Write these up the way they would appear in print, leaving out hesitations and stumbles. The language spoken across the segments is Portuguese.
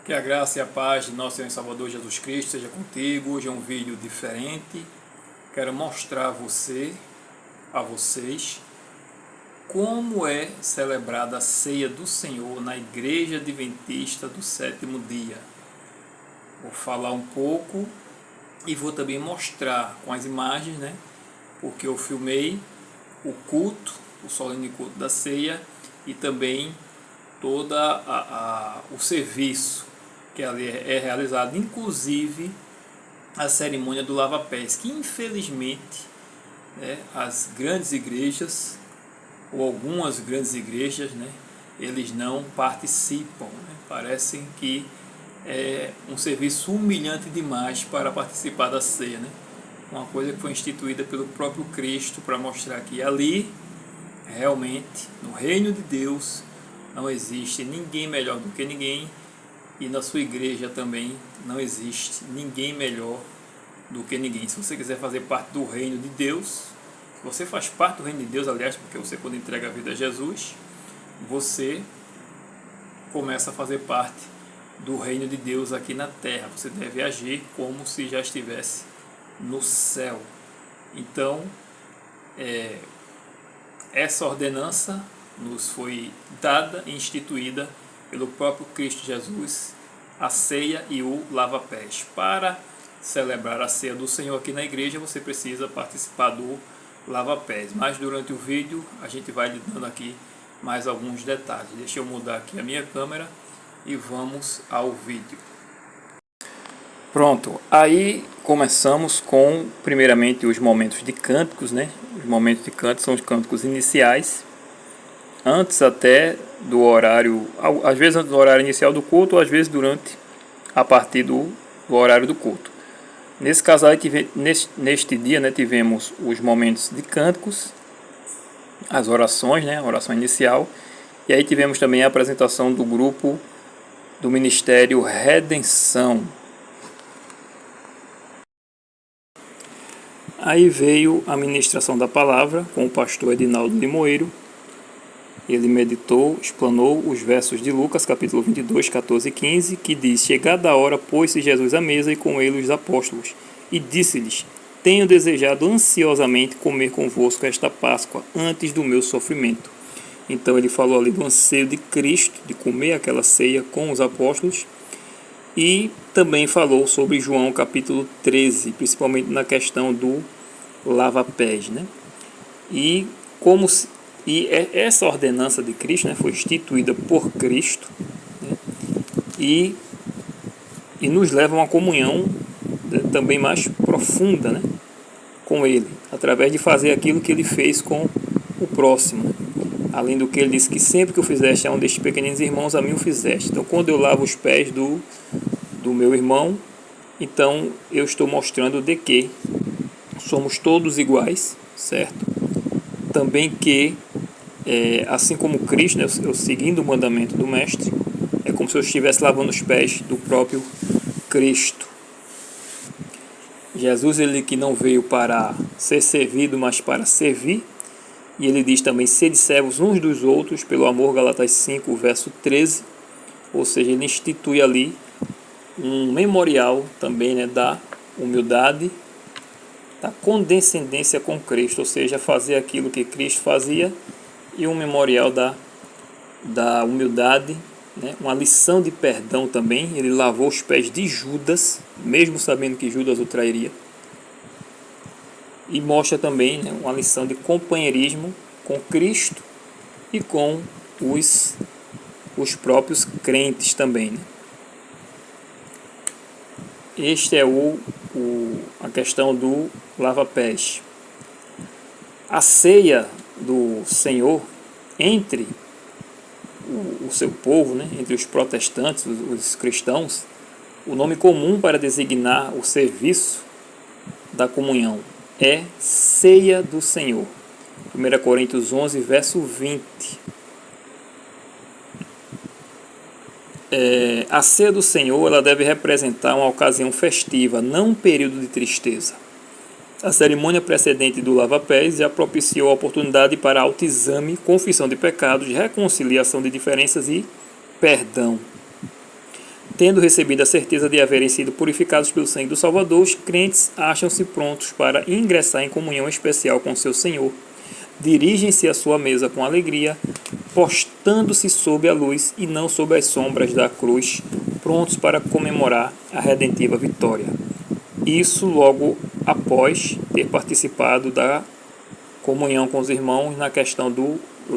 Que a graça e a paz de nosso Senhor e Salvador Jesus Cristo seja contigo. Hoje é um vídeo diferente. Quero mostrar a vocês, como é celebrada a ceia do Senhor na Igreja Adventista do Sétimo Dia. Vou falar um pouco e vou também mostrar com as imagens, porque eu filmei o culto, o solene culto da ceia e também todo o serviço que ali é realizado, inclusive a cerimônia do lava-pés, que infelizmente as grandes igrejas, ou algumas grandes igrejas, eles não participam. Parecem que é um serviço humilhante demais para participar da ceia. Uma coisa que foi instituída pelo próprio Cristo para mostrar que ali, realmente, no reino de Deus, não existe ninguém melhor do que ninguém, e na sua igreja também não existe ninguém melhor do que ninguém. Se você quiser fazer parte do reino de Deus, você faz parte do reino de Deus, aliás, porque você, quando entrega a vida a Jesus, você começa a fazer parte do reino de Deus aqui na terra. Você deve agir como se já estivesse no céu. Então, essa ordenança nos foi dada e instituída pelo próprio Cristo Jesus, a ceia e o lava-pés. Para celebrar a ceia do Senhor aqui na igreja, você precisa participar do lava-pés. Mas durante o vídeo a gente vai lhe dando aqui mais alguns detalhes. Deixa eu mudar aqui a minha câmera e vamos ao vídeo. Pronto, aí começamos com primeiramente os momentos de cânticos, Os momentos de cânticos são os cânticos iniciais, antes até do horário, às vezes antes do horário inicial do culto, ou às vezes a partir do horário do culto. Nesse caso aí, neste dia, tivemos os momentos de cânticos, as orações, a oração inicial, e aí tivemos também a apresentação do grupo do Ministério Redenção. Aí veio a ministração da palavra com o pastor Edinaldo Limoeiro. Ele meditou, explanou os versos de Lucas, capítulo 22, 14 e 15, que diz: Chegada a hora, pôs-se Jesus à mesa e com ele os apóstolos, e disse-lhes: Tenho desejado ansiosamente comer convosco esta Páscoa, antes do meu sofrimento. Então ele falou ali do anseio de Cristo, de comer aquela ceia com os apóstolos, e também falou sobre João, capítulo 13, principalmente na questão do lava-pés, E essa ordenança de Cristo, foi instituída por Cristo, e nos leva a uma comunhão também mais profunda, com Ele, através de fazer aquilo que Ele fez com o próximo. Além do que Ele disse que sempre que o fizeste a um destes pequeninos irmãos, a mim o fizeste. Então, quando eu lavo os pés do meu irmão, então eu estou mostrando de que somos todos iguais, certo? Também que assim como Cristo, eu seguindo o mandamento do Mestre, é como se eu estivesse lavando os pés do próprio Cristo. Jesus, ele que não veio para ser servido, mas para servir, e ele diz também: sede servos uns dos outros pelo amor, Galatas 5, verso 13, ou seja, ele institui ali um memorial também, da humildade, da condescendência com Cristo, ou seja, fazer aquilo que Cristo fazia, e um memorial da humildade, uma lição de perdão também. Ele lavou os pés de Judas, mesmo sabendo que Judas o trairia, e mostra também uma lição de companheirismo com Cristo e com os próprios crentes também. Este é a questão do lava-pés. A ceia do Senhor entre o seu povo, entre os protestantes, os cristãos, o nome comum para designar o serviço da comunhão é ceia do Senhor. 1 Coríntios 11, verso 20. A ceia do Senhor, ela deve representar uma ocasião festiva, não um período de tristeza. A cerimônia precedente do lava-pés já propiciou a oportunidade para autoexame, confissão de pecados, reconciliação de diferenças e perdão. Tendo recebido a certeza de haverem sido purificados pelo sangue do Salvador, os crentes acham-se prontos para ingressar em comunhão especial com seu Senhor. Dirigem-se à sua mesa com alegria, postando-se sob a luz e não sob as sombras da cruz, prontos para comemorar a redentiva vitória. Isso logo após ter participado da comunhão com os irmãos na questão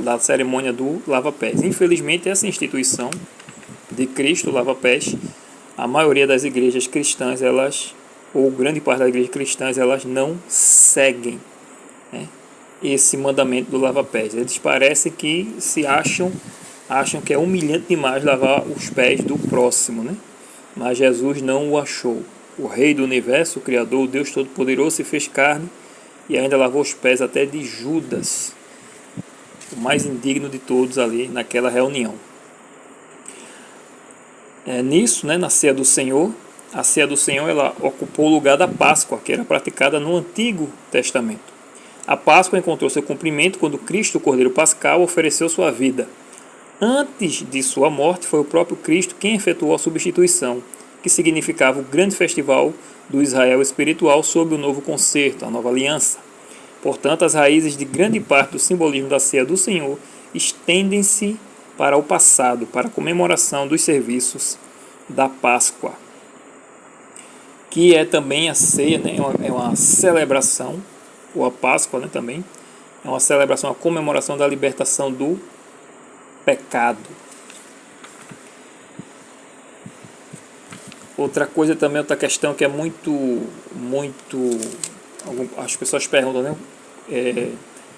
da cerimônia do lava-pés. Infelizmente, essa instituição de Cristo, lava-pés, a maioria das igrejas cristãs, ou grande parte das igrejas cristãs, elas não seguem, né, esse mandamento do lava-pés. Eles parecem que acham que é humilhante demais lavar os pés do próximo, né? Mas Jesus não o achou. O Rei do Universo, o Criador, o Deus Todo-Poderoso, se fez carne e ainda lavou os pés até de Judas, o mais indigno de todos ali naquela reunião. Nisso, né, na ceia do Senhor, a ceia do Senhor ela ocupou o lugar da Páscoa, que era praticada no Antigo Testamento. A Páscoa encontrou seu cumprimento quando Cristo, o Cordeiro Pascal, ofereceu sua vida. Antes de sua morte, foi o próprio Cristo quem efetuou a substituição, que significava o grande festival do Israel espiritual sob o novo concerto, a nova aliança. Portanto, as raízes de grande parte do simbolismo da ceia do Senhor estendem-se para o passado, para a comemoração dos serviços da Páscoa, que é também a ceia, né? É uma celebração, ou a Páscoa, né, também é uma celebração, a comemoração da libertação do pecado. Outra coisa também, outra questão que é muito, as pessoas perguntam, né,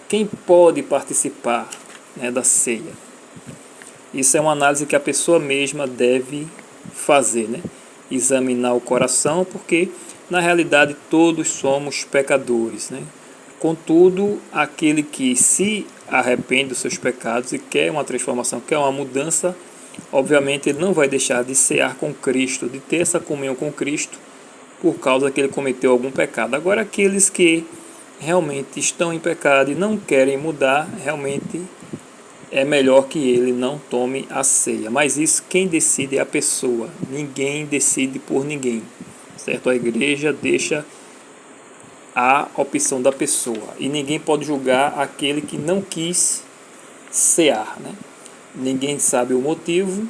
quem pode participar, né, da ceia? Isso é uma análise que a pessoa mesma deve fazer, né? Examinar o coração, porque na realidade todos somos pecadores, né? Contudo, aquele que se arrepende dos seus pecados e quer uma transformação, quer uma mudança, obviamente ele não vai deixar de cear com Cristo, de ter essa comunhão com Cristo, por causa que ele cometeu algum pecado. Agora, aqueles que realmente estão em pecado e não querem mudar, realmente é melhor que ele não tome a ceia. Mas isso quem decide é a pessoa. Ninguém decide por ninguém, certo? A igreja deixa a opção da pessoa. E ninguém pode julgar aquele que não quis cear, né? Ninguém sabe o motivo,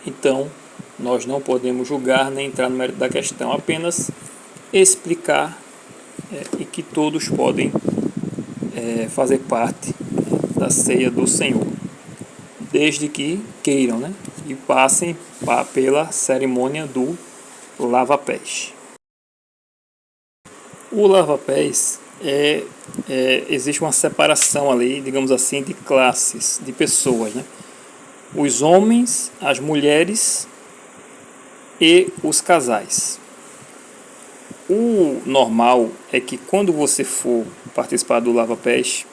então nós não podemos julgar nem entrar no mérito da questão. Apenas explicar e que todos podem fazer parte da ceia do Senhor, desde que queiram, né? E passem pela cerimônia do lava-pés. O lava-pés existe uma separação ali, digamos assim, de classes, de pessoas, né? Os homens, as mulheres e os casais. O normal é que quando você for participar do lava-pés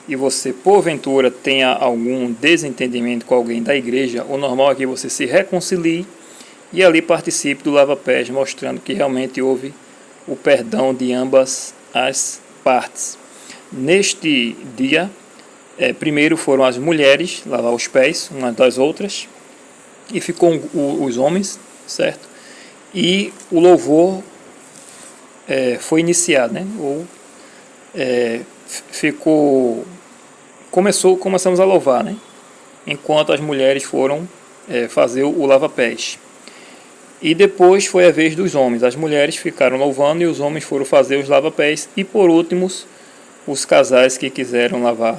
e você porventura tenha algum desentendimento com alguém da igreja, o normal é que você se reconcilie e ali participe do lava-pés, mostrando que realmente houve o perdão de ambas as partes. Neste dia, primeiro foram as mulheres lavar os pés umas das outras e ficou os homens, certo? E o louvor foi iniciado, né? Começamos a louvar, né? Enquanto as mulheres foram fazer o lava-pés. E depois foi a vez dos homens. As mulheres ficaram louvando e os homens foram fazer os lava-pés. E por último, os casais que quiseram lavar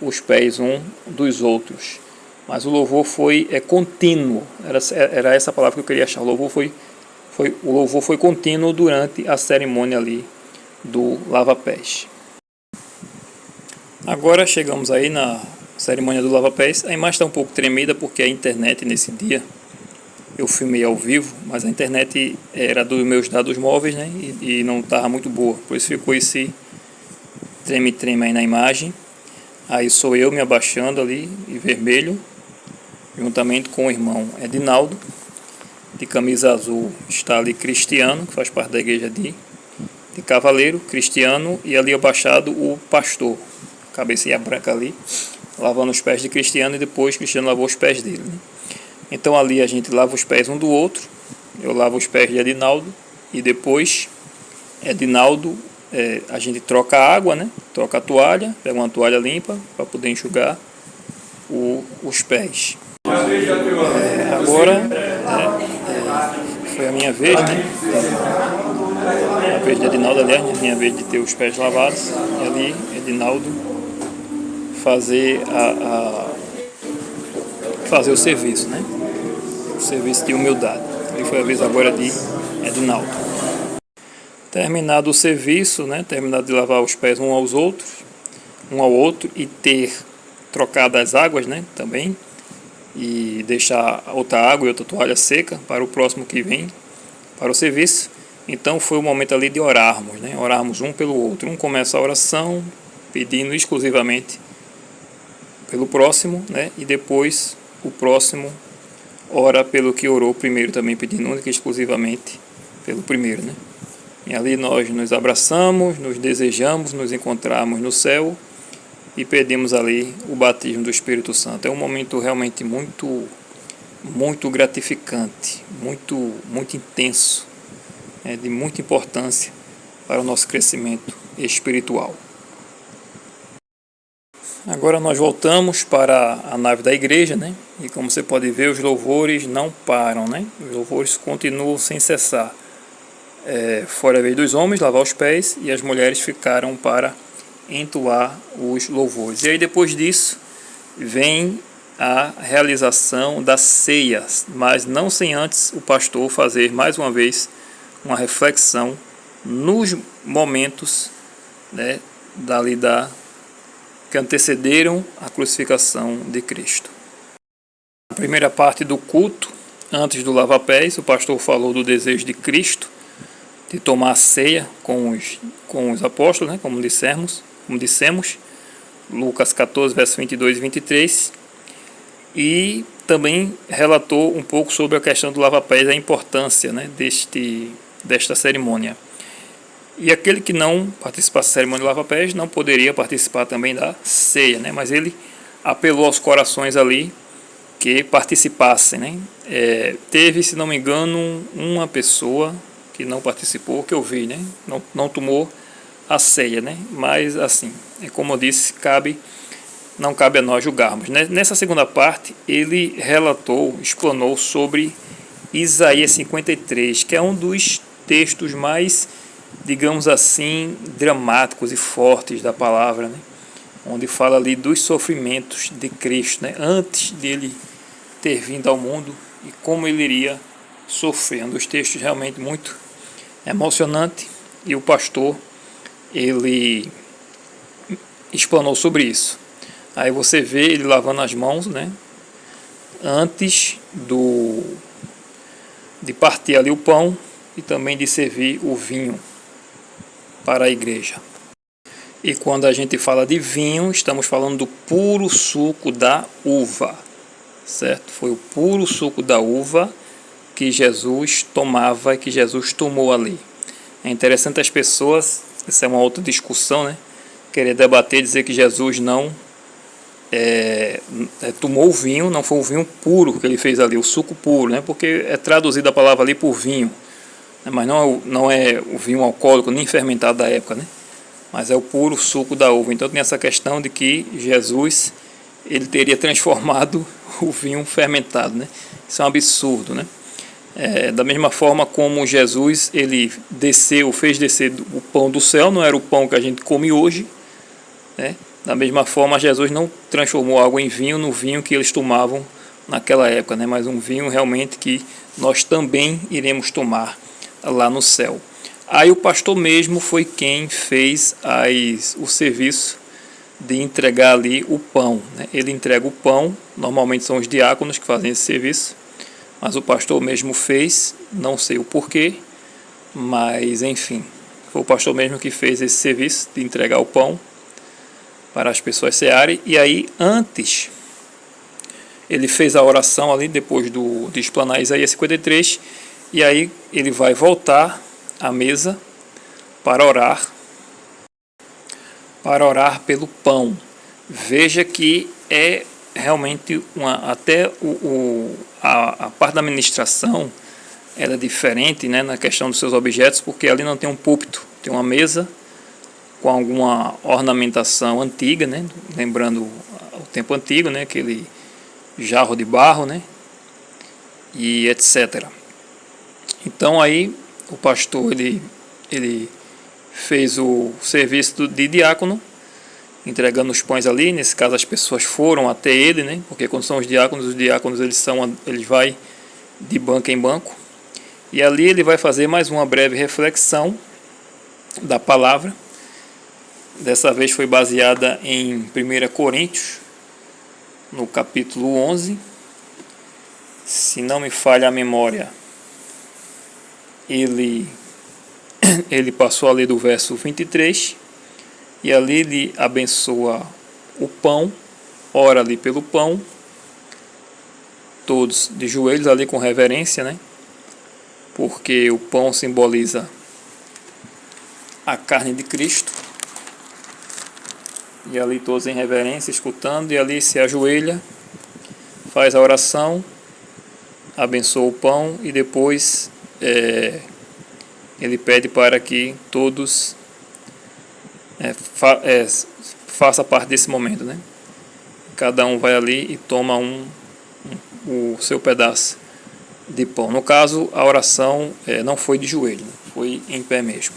os pés um dos outros. Mas o louvor foi contínuo. Era essa palavra que eu queria achar. O louvor foi contínuo durante a cerimônia ali do lava-pés. Agora chegamos aí na cerimônia do lava-pés. A imagem está um pouco tremida porque a internet nesse dia, eu filmei ao vivo, mas a internet era dos meus dados móveis, né? E não estava muito boa. Por isso ficou esse treme-treme aí na imagem. Aí sou eu me abaixando ali em vermelho, juntamente com o irmão Edinaldo. De camisa azul está ali Cristiano, que faz parte da igreja de Cavaleiro, Cristiano, e ali abaixado o pastor, cabecinha branca ali, lavando os pés de Cristiano, e depois Cristiano lavou os pés dele, né? Então ali a gente lava os pés um do outro, eu lavo os pés de Edinaldo e depois Edinaldo, a gente troca a água, né? Troca a toalha, pega uma toalha limpa para poder enxugar os pés. Agora foi a minha vez, né? A vez de Edinaldo, aliás, a minha vez de ter os pés lavados, e ali Edinaldo fazer fazer o serviço, né? O serviço de humildade. E foi a vez agora de Edinaldo. Terminado o serviço, né? Terminado de lavar os pés um ao outro e ter trocado as águas, né? Também, e deixar outra água e outra toalha seca para o próximo que vem para o serviço. Então foi o momento ali de orarmos, né? Orarmos um pelo outro. Um começa a oração pedindo exclusivamente pelo próximo, né? E depois o próximo ora pelo que orou primeiro, também pedindo única e exclusivamente pelo primeiro, né? E ali nós nos abraçamos, nos desejamos, nos encontramos no céu e pedimos ali o batismo do Espírito Santo. É um momento realmente muito gratificante, muito intenso, de muita importância para o nosso crescimento espiritual. Agora nós voltamos para a nave da igreja, né? E como você pode ver, os louvores não param, né? Os louvores continuam sem cessar. Fora a vez dos homens lavar os pés e as mulheres ficaram para entoar os louvores. E aí depois disso vem a realização da ceia, mas não sem antes o pastor fazer mais uma vez uma reflexão nos momentos, né, que antecederam a crucificação de Cristo. Na primeira parte do culto, antes do lava-pés, o pastor falou do desejo de Cristo de tomar a ceia com os apóstolos, né, como dissemos, Lucas 14, versos 22 e 23, e também relatou um pouco sobre a questão do lava-pés, a importância, né, desta cerimônia. E aquele que não participasse da cerimônia do lava-pés não poderia participar também da ceia, né, mas ele apelou aos corações ali que participassem, né. Teve, se não me engano, uma pessoa que não participou, que eu vi, né, não tomou a ceia, né, mas assim, como eu disse, não cabe a nós julgarmos, né. Nessa segunda parte, ele explanou sobre Isaías 53, que é um dos textos mais, digamos assim, dramáticos e fortes da palavra, né, onde fala ali dos sofrimentos de Cristo, né, antes dele ter vindo ao mundo e como ele iria sofrer. Um dos textos realmente muito emocionante, e o pastor ele explanou sobre isso. Aí você vê ele lavando as mãos, né, antes de partir ali o pão e também de servir o vinho para a igreja. E quando a gente fala de vinho, estamos falando do puro suco da uva, certo? Foi o puro suco da uva que Jesus tomava e que Jesus tomou ali. É interessante as pessoas, essa é uma outra discussão, né, querer debater, dizer que Jesus não tomou o vinho, não foi o vinho puro que ele fez ali, o suco puro, né, porque é traduzida a palavra ali por vinho, né, mas não é o vinho alcoólico nem fermentado da época, né, mas é o puro suco da uva. Então tem essa questão de que Jesus ele teria transformado o vinho fermentado, né, isso é um absurdo, né. Da mesma forma como Jesus ele fez descer o pão do céu, não era o pão que a gente come hoje, né? Da mesma forma Jesus não transformou água em vinho no vinho que eles tomavam naquela época, né? Mas um vinho realmente que nós também iremos tomar lá no céu. Aí o pastor mesmo foi quem fez o serviço de entregar ali o pão, né? Ele entrega o pão, normalmente são os diáconos que fazem esse serviço, mas o pastor mesmo fez, não sei o porquê, mas enfim, foi o pastor mesmo que fez esse serviço de entregar o pão para as pessoas cearem. E aí antes, ele fez a oração ali, depois de explanar Isaías 53, e aí ele vai voltar à mesa para orar pelo pão. Veja que é realmente até a parte da ministração era diferente, né, na questão dos seus objetos, porque ali não tem um púlpito, tem uma mesa com alguma ornamentação antiga, né, lembrando o tempo antigo, né, aquele jarro de barro, né, e etc. Então aí o pastor ele fez o serviço de diácono, entregando os pães ali. Nesse caso as pessoas foram até ele, né, porque quando são os diáconos eles vai de banco em banco, e ali ele vai fazer mais uma breve reflexão da palavra. Dessa vez foi baseada em 1 Coríntios, no capítulo 11. Se não me falha a memória, ele passou ali do verso 23, e ali ele abençoa o pão, ora ali pelo pão, todos de joelhos ali com reverência, né? Porque o pão simboliza a carne de Cristo, e ali todos em reverência, escutando, e ali se ajoelha, faz a oração, abençoa o pão, e depois ele pede para que todos faça parte desse momento, né? Cada um vai ali e toma o seu pedaço de pão. No caso, a oração não foi de joelho, né? Foi em pé mesmo.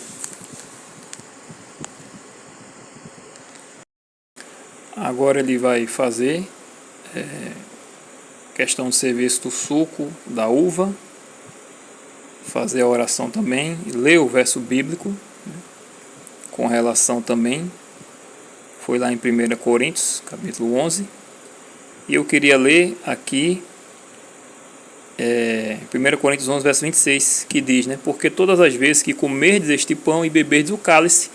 Agora ele vai fazer questão de serviço do suco da uva, fazer a oração também, ler o verso bíblico, né, com relação também, foi lá em 1 Coríntios, capítulo 11, e eu queria ler aqui 1 Coríntios 11, verso 26, que diz, né, porque todas as vezes que comerdes este pão e beberdes o cálice,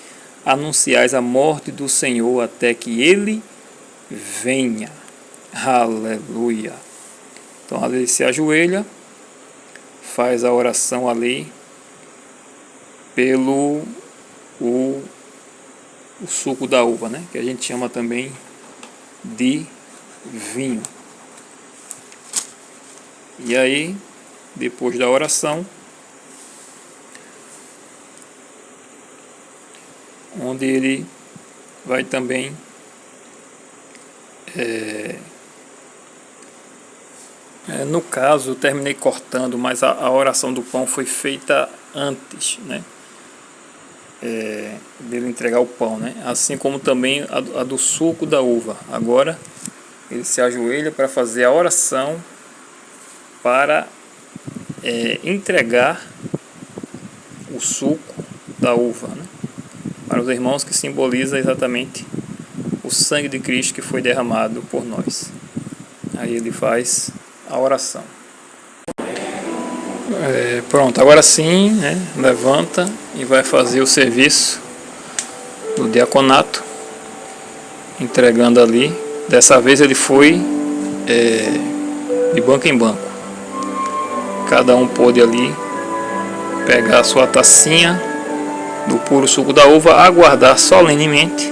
anunciais a morte do Senhor até que Ele venha. Aleluia. Então ali ele se ajoelha, faz a oração ali pelo o suco da uva, né, que a gente chama também de vinho. E aí, depois da oração, onde ele vai também no caso eu terminei cortando, mas a oração do pão foi feita antes, né, dele entregar o pão, né, assim como também a do suco da uva. Agora ele se ajoelha para fazer a oração para entregar o suco da uva, né, para os irmãos, que simboliza exatamente o sangue de Cristo que foi derramado por nós. Aí ele faz a oração. Pronto, agora sim, né, levanta e vai fazer o serviço do diaconato, entregando ali. Dessa vez ele foi de banco em banco. Cada um pôde ali pegar a sua tacinha do puro suco da uva, aguardar solenemente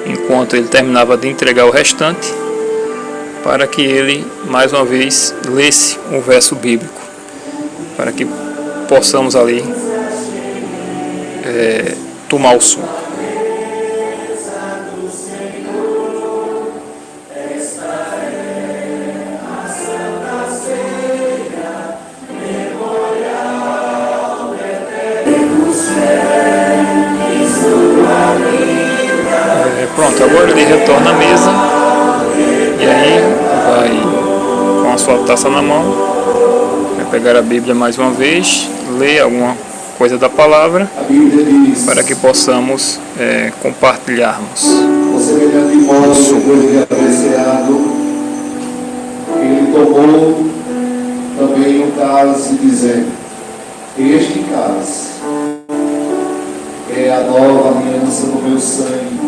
enquanto ele terminava de entregar o restante, para que ele mais uma vez lesse um verso bíblico, para que possamos ali tomar o suco. Pronto, agora ele retorna à mesa, e aí vai com a sua taça na mão, vai pegar a Bíblia mais uma vez, ler alguma coisa da palavra, para que possamos compartilharmos. Semelhante modo, depois de haver ceado, ele tomou também o cálice, dizendo: este cálice é a nova aliança no meu sangue.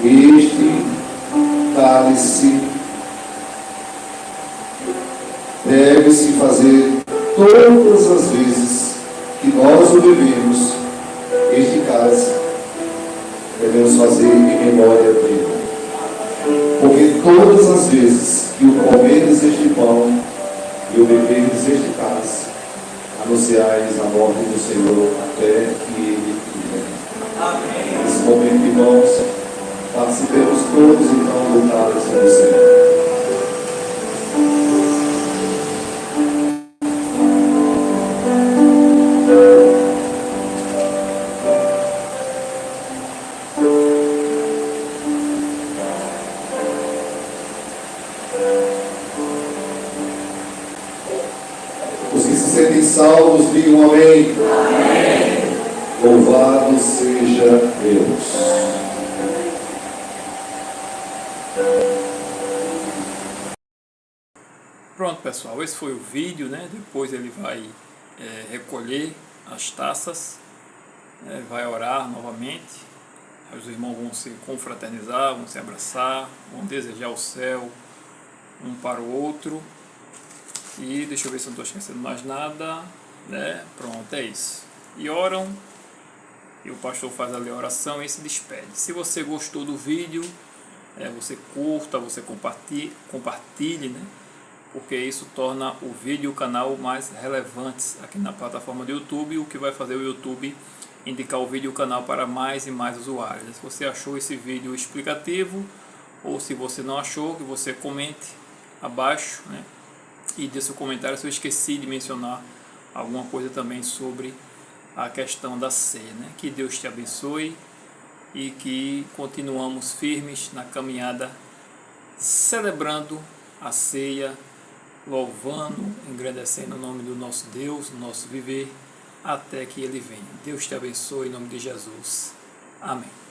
Este cálice deve-se fazer todas as vezes que nós o bebemos. Este cálice devemos fazer em memória dele. Porque todas as vezes que o comerdes este pão e o beberdes este cálice, anunciais a morte do Senhor até que Ele venha. Amém. Nesse momento, irmãos, participemos todos então do cálice do Senhor. Serem salvos, digam amém. Amém. Louvado seja Deus. Pronto, pessoal, esse foi o vídeo, né? Depois ele vai recolher as taças, vai orar novamente. Os irmãos vão se confraternizar, vão se abraçar, vão desejar o céu um para o outro. E deixa eu ver se eu não estou esquecendo mais nada, né? Pronto, é isso. E oram, e o pastor faz ali a oração e se despede. Se você gostou do vídeo, você curta, você compartilhe, né? Porque isso torna o vídeo e o canal mais relevantes aqui na plataforma do YouTube, o que vai fazer o YouTube indicar o vídeo e o canal para mais e mais usuários. Se você achou esse vídeo explicativo, ou se você não achou, que você comente abaixo, né? E dê seu comentário se eu esqueci de mencionar alguma coisa também sobre a questão da ceia, né? Que Deus te abençoe e que continuamos firmes na caminhada, celebrando a ceia, louvando, engrandecendo o nome do nosso Deus, o nosso viver, até que Ele venha. Deus te abençoe em nome de Jesus. Amém.